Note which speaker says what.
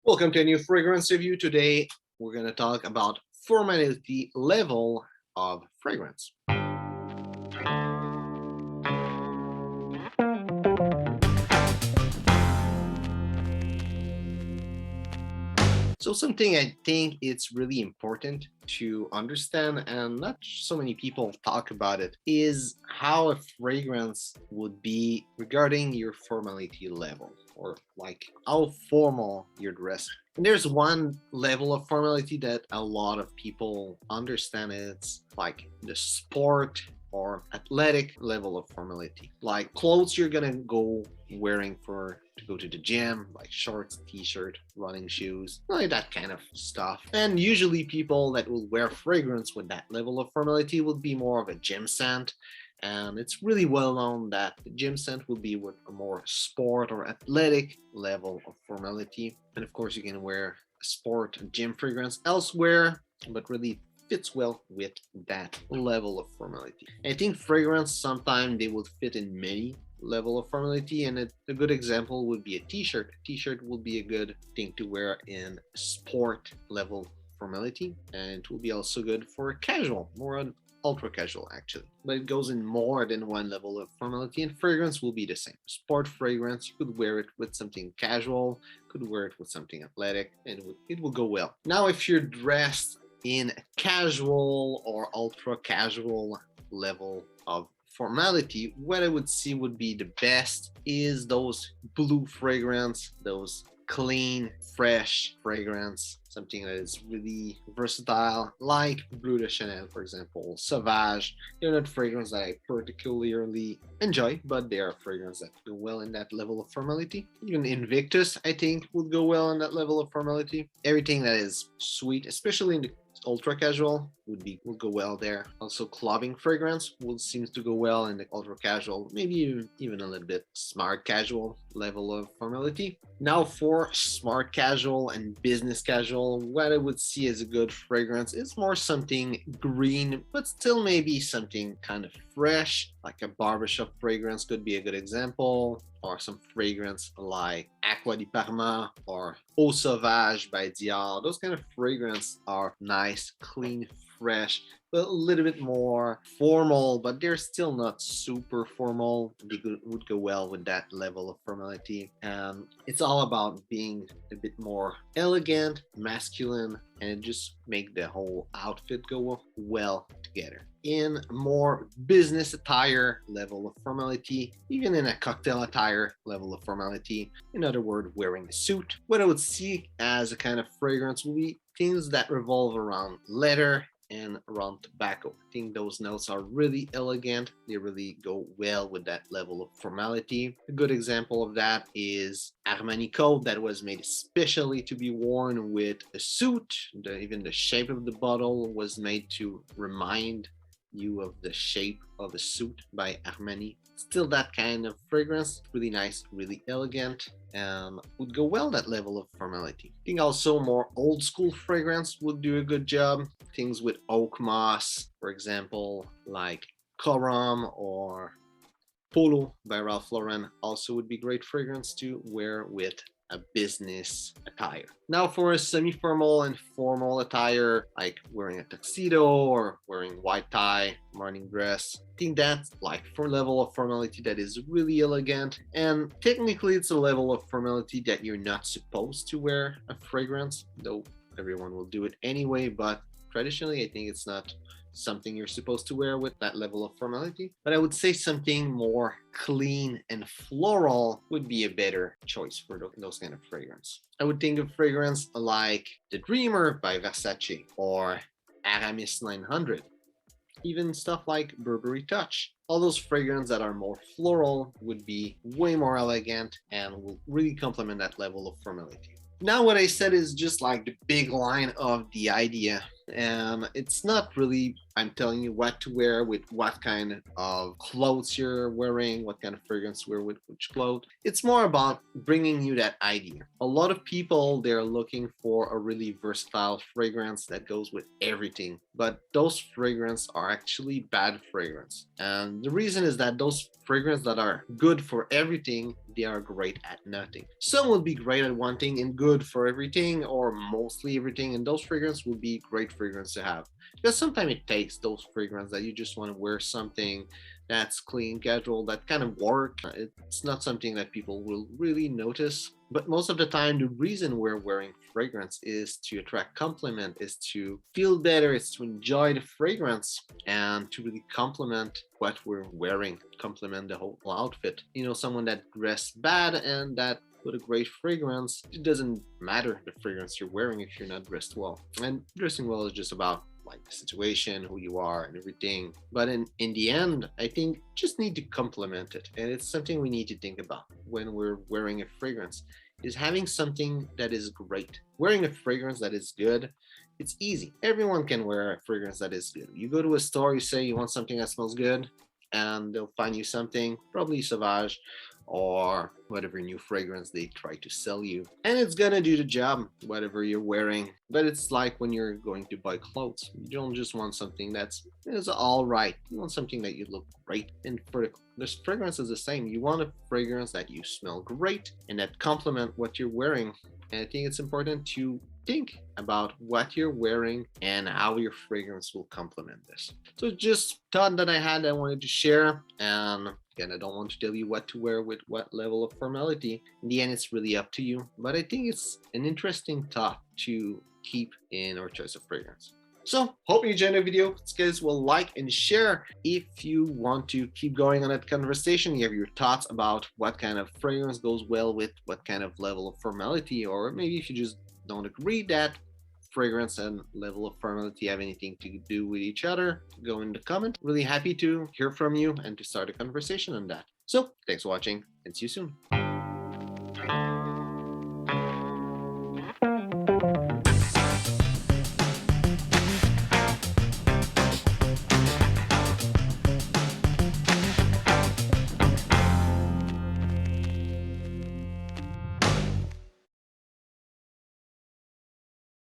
Speaker 1: Welcome to a new fragrance review. Today, we're going to talk about formality level of fragrance. So something I think it's really important to understand, and not so many people talk about it, is how a fragrance would be regarding your formality level, or like how formal your dress. And there's one level of formality that a lot of people understand. It's like the sport or athletic level of formality, like clothes you're gonna go wearing for to go to the gym, like shorts, t-shirt, running shoes, like that kind of stuff. And usually people that will wear fragrance with that level of formality will be more of a gym scent. And it's really well known that the gym scent will be with a more sport or athletic level of formality. And of course, you can wear a sport and gym fragrance elsewhere, but really fits well with that level of formality. I think fragrance sometimes they will fit in many level of formality, and a good example would be a t-shirt. A t-shirt will be a good thing to wear in sport level formality, and it will be also good for casual, more an ultra casual actually, but it goes in more than one level of formality. And fragrance will be the same. Sport fragrance, you could wear it with something casual, could wear it with something athletic, and it will go well. Now if you're dressed in a casual or ultra casual level of formality, what I would see would be the best is those blue fragrance, those clean, fresh fragrance, something that is really versatile, like Bleu de Chanel, for example, Sauvage. They're not fragrance that I particularly enjoy, but they are fragrance that go well in that level of formality. Even Invictus, I think, would go well in that level of formality. Everything that is sweet, especially in the ultra casual, would go well there. Also, clubbing fragrance would seems to go well in the ultra casual, maybe even a little bit smart casual level of formality. Now for smart casual and business casual, what I would see as a good fragrance is more something green, but still maybe something kind of fresh, like a barbershop fragrance could be a good example, or some fragrance like Aqua di Parma or Eau Sauvage by Dior. Those kind of fragrance are nice, clean, fresh, but a little bit more formal, but they're still not super formal. They would go well with that level of formality. And it's all about being a bit more elegant, masculine, and it just make the whole outfit go well together. In more business attire level of formality, even in a cocktail attire level of formality, in other words, wearing a suit, what I would see as a kind of fragrance would be things that revolve around leather and around tobacco. I think those notes are really elegant. They really go well with that level of formality. A good example of that is Armani coat that was made especially to be worn with a suit. Even the shape of the bottle was made to remind you of the shape of a suit by Armani. Still that kind of fragrance, really nice, really elegant, would go well that level of formality. I think also more old school fragrance would do a good job. Things with oak moss, for example, like Coram or Polo by Ralph Lauren also would be great fragrance to wear with a business attire. Now for a semi-formal and formal attire, like wearing a tuxedo or wearing white tie, morning dress, I think that's like for level of formality that is really elegant. And technically it's a level of formality that you're not supposed to wear a fragrance, though everyone will do it anyway, but traditionally I think it's not something you're supposed to wear with that level of formality. But I would say something more clean and floral would be a better choice for those kind of fragrance. I would think of fragrance like The Dreamer by Versace or Aramis 900. Even stuff like Burberry Touch. All those fragrances that are more floral would be way more elegant and will really complement that level of formality. Now what I said is just like the big line of the idea, and it's not really I'm telling you what to wear with what kind of clothes you're wearing, what kind of fragrance to wear with which clothes. It's more about bringing you that idea. A lot of people, they're looking for a really versatile fragrance that goes with everything, but those fragrances are actually bad fragrance. And the reason is that those fragrances that are good for everything, they are great at nothing. Some will be great at one thing and good for everything, or mostly everything, and those fragrances will be great fragrance to have. Because sometimes it takes those fragrances that you just want to wear something that's clean, casual, that kind of work. It's not something that people will really notice. But most of the time, the reason we're wearing fragrance is to attract compliment, is to feel better, is to enjoy the fragrance, and to really complement what we're wearing, complement the whole outfit. You know, someone that dressed bad and that with a great fragrance, it doesn't matter the fragrance you're wearing if you're not dressed well. And dressing well is just about like the situation, who you are, and everything. But in the end, I think just need to complement it, and it's something we need to think about when we're wearing a fragrance. Is having something that is great. Wearing a fragrance that is good, it's easy. Everyone can wear a fragrance that is good. You go to a store, you say you want something that smells good, and they'll find you something, probably Sauvage or whatever new fragrance they try to sell you. And it's gonna do the job, whatever you're wearing. But it's like when you're going to buy clothes. You don't just want something that's all right. You want something that you look great. And for the fragrance is the same. You want a fragrance that you smell great and that complement what you're wearing. And I think it's important to think about what you're wearing and how your fragrance will complement this. So just thought that I wanted to share. And again, I don't want to tell you what to wear with what level of formality. In the end, it's really up to you. But I think it's an interesting thought to keep in our choice of fragrance. So, hope you enjoyed the video. Guys, will like and share if you want to keep going on that conversation. You have your thoughts about what kind of fragrance goes well with what kind of level of formality, or maybe if you just don't agree that fragrance and level of formality have anything to do with each other, go in the comment. Really happy to hear from you and to start a conversation on that. So, thanks for watching and see you soon.